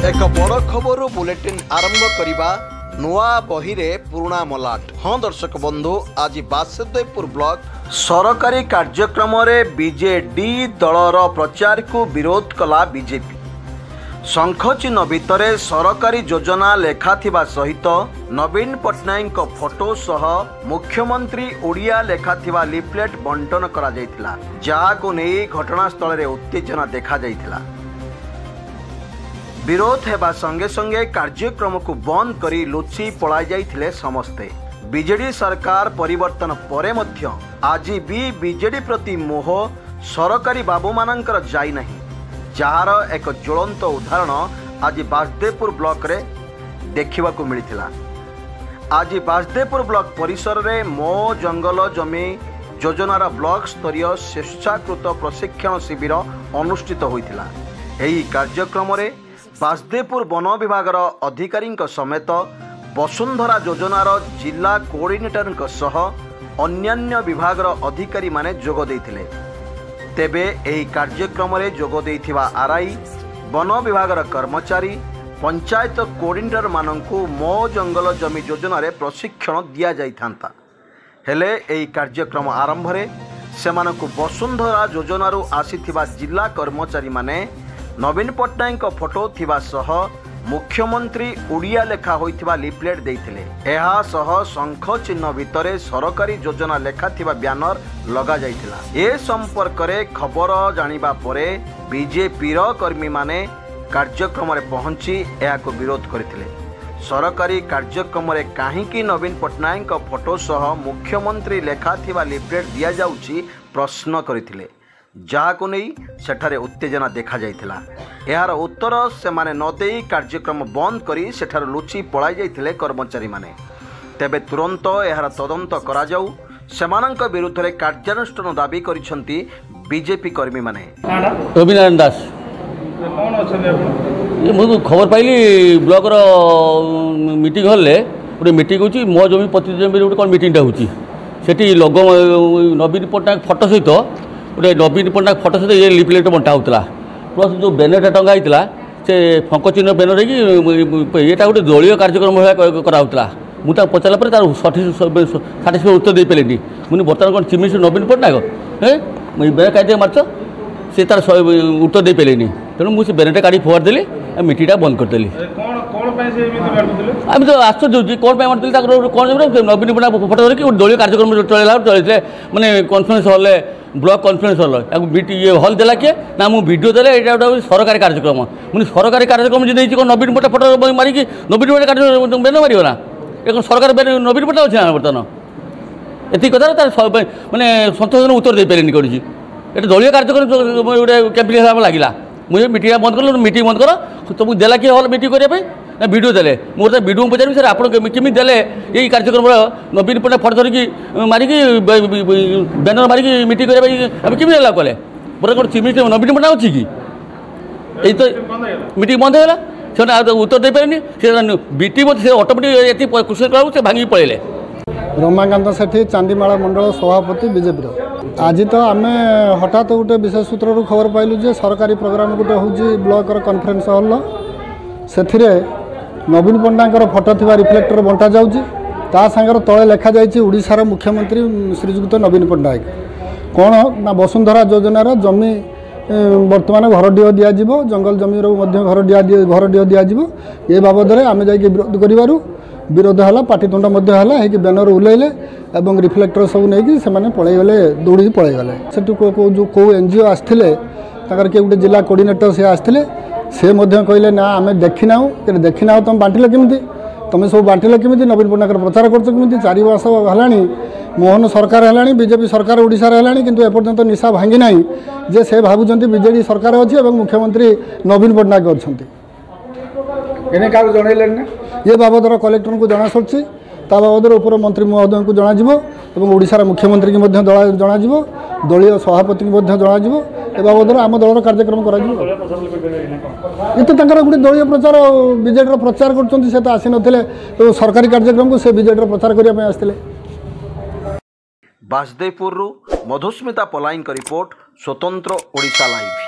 एक बड़ खबर बुलेटिन आरंभ करवा नुआ बही रे पुराणा मलाट। हाँ दर्शक बंधु, आज बासुदेवपुर ब्लॉक सरकारी कार्यक्रम बीजेडी दलर प्रचार को विरोध कला बीजेपी। शंख चिन्ह भितर सरकारी योजना लेखा सहित नवीन पट्टनायक फोटो सह मुख्यमंत्री ओडिया लेखा लिफलेट बंटन करा जायतिला, जाहाको नै घटनास्थल रे उत्तेजना देखा जायतिला। विरोध हेबा संगे संगे कार्यक्रम को बंद करी लुचि पलाई जाइथिले समस्ते। बीजेडी सरकार परिवर्तन परे मध्य आज भी बीजेडी प्रति मोह सरकारी बाबू मानकर जाई नहीं, जार एक ज्वलंत उदाहरण आज बासुदेवपुर ब्लॉक रे देखिबा को मिलिथिला। आज बासुदेवपुर ब्लॉक परिसर रे मो जंगल जमी योजनार ब्लॉक स्तरीय स्वेच्छाकृत प्रशिक्षण शिविर अनुष्ठित होइथिला। एही कार्यक्रम रे बासुदेवपुर वन विभाग अधिकारी समेत वसुंधरा योजनार जिला कोऑर्डिनेटर सह अन्यान्य विभाग अधिकारी माने जोग देइथिले। तेबे एही कार्यक्रम रे जोग देइथिबा आरआई, वन विभाग कर्मचारी, पंचायत कोऑर्डिनेटर माननकु मो जंगल जमी योजना रे प्रशिक्षण दिया जाइथांता। हेले एही कार्यक्रम आरंभ रे सेमानकु वसुंधरा योजनारू आसीथिबा जिला कर्मचारी माने नवीन पट्टनायक फोटो थिबा सह मुख्यमंत्री ओडिया लेखा होइथिबा लिफलेट देइथिले। एहा सह शंख चिन्ह भितरे सरकारी योजना लेखा थिबा ब्यानर लगा जाइथिला। ए संपर्क रे खबर जानिबा परे बीजेपी रो कर्मी माने कार्यक्रम रे पहुंची एहाको विरोध करथिले। सरकारी कार्यक्रम रे काहेकि नवीन पट्टनायक फोटो सह मुख्यमंत्री लेखा थिबा लिफलेट दिया जाउची प्रश्न करथिले, जहाको नहीं सेठारे उत्तेजना देखा जाइथिला। यार उत्तर से माने न देई कार्यक्रम बंद करी सेठार लुचि पलाई जाइथिले कर्मचारी माने। तेबे तुरंत यार तदंत करा जाऊ, सेमानंक विरुद्ध रे कार्यानुष्ठान दाबी करिसंती बीजेपी कर्मी माने। रविनारायण दास कौन अछने आपण? ये मु खबर पाइली ब्लॉक रो मीटिंग हॉल ले गोटे मीटिंग होची, मो जमी पति जमी गोटे कोन मीटिंग टा होची। सेठी लोगो नवीन पट्टनायक फोटो सहित गोटे नवीन पट्टनायक फोटो सहित ये लिफलेट बंटा होता, प्लस जो बैनरटा टंगा होता से फंक चिन्ह बैनर ये गोटे दलीय कार्यक्रम कराला। मुझे पचारा पर तार साटिस्फाई उत्तर दे पारे मुझे बर्तमान कौन चिफ मिनिस्टर नवीन पट्टनायक बैनर काटे मार्च से तार उत्तर दे पारे, तेणु मुझे बैनरटा काढ़ी फोड़ देली, मीटिंगटा बंद करदेली। आम तो आश्चर्य होती कौन मारती कौन नवीन पट्टनायक फोटो धरिकी दलीय कार्यक्रम चलला चलते मैंने कन्फरेन्स हल ब्लॉक कन्फरेन्स हल ये हल देला किए ना मुझे वीडियो देले ये गोटे सरकारी कार्यक्रम। मुझे सरकारी कार्यक्रम जो नहीं कौन नवीन पट्टनायक फोटो मारिकी नवीन पट्टनायक बैनर मार ना ये कौन सरकार नवीन पट्टनायक अच्छे ना बर्तमान ये कथा तार मैंने संतोषजनक उत्तर दे पारे करी ये दलीय कार्यक्रम गोटे कैंपेन लगे। मुझे मीटिंग बंद कर मीटिंग बंद कर तुमको देला किए हल मीटिंग करने ना वीडियो देले मोर वीडियो पचारि सर आप केमी देले यही कार्यक्रम नवीन पट्टनायक फोटो धरिकी मारिकी बैनर मारिकी मीटिंग करने केमी देला कले बोले कौन चिफ मिनिस्टर नवीन पट्टनायक अच्छी कि यही तो मीटिंग बंद होगा से उत्तर दे पारे बीटी से ऑटोमेटिक ये क्वेश्चन करा से भांगी पड़े। रमाकांत सेठी चांदीमाला मंडल सभापति बीजेपी। आज तो आम हठात गोटे विशेष सूत्र खबर पाइलु जे सरकारी प्रोग्राम गोटे हूँ ब्लॉक कन्फरेन्स हॉल से नवीन पट्टनायक फोटो थी रिफ्लेक्टर बंटा जाऊँगी सांगर तले लिखा जाइए ओडिशार मुख्यमंत्री श्रीजुक्त नवीन पट्टनायक कौन ना वसुंधरा योजनार जमी बर्तमान घरडीह दिज्व जंगल जमी घरडीह दिज्व ये बाबद आम जा विरोध कर विरोध है पाटितुंड है बैनर उल्लेले और रिफ्लेक्टर सब नहीं से पलैगले दौड़ी पलैगले से कौ एनजीओ आसते किए गोटे जिला कोऑर्डिनेटर से आसते से कहले ना आम देखना देखना तुम बांटिल केमी तुम सब बांटिल केमी नवीन पट्टनायक प्रचार करमी 4 वर्ष है मोहन सरकार है बीजेपी सरकार ओडिशा है किंतु एपर्यंत निशा भांगी ना जे से भावुं बीजेडी सरकार अच्छी और मुख्यमंत्री नवीन पट्टनायक अच्छा ये बाबदर कलेक्टर को जना सर बाबद उपर मंत्री महोदय को जन ओडिशार मुख्यमंत्री की जन दलीय सभापति की जन ए बाबद आम दलर कार्यक्रम कर गोटे दलीय प्रचार बीजेडी प्रचार कर आसी नथिले तो सरकारी कार्यक्रम को से बीजेडी प्रचार करने आसते। बासुदेवपुर मधुस्मिता पलाईं रिपोर्ट स्वतंत्र ओडिशा लाइव।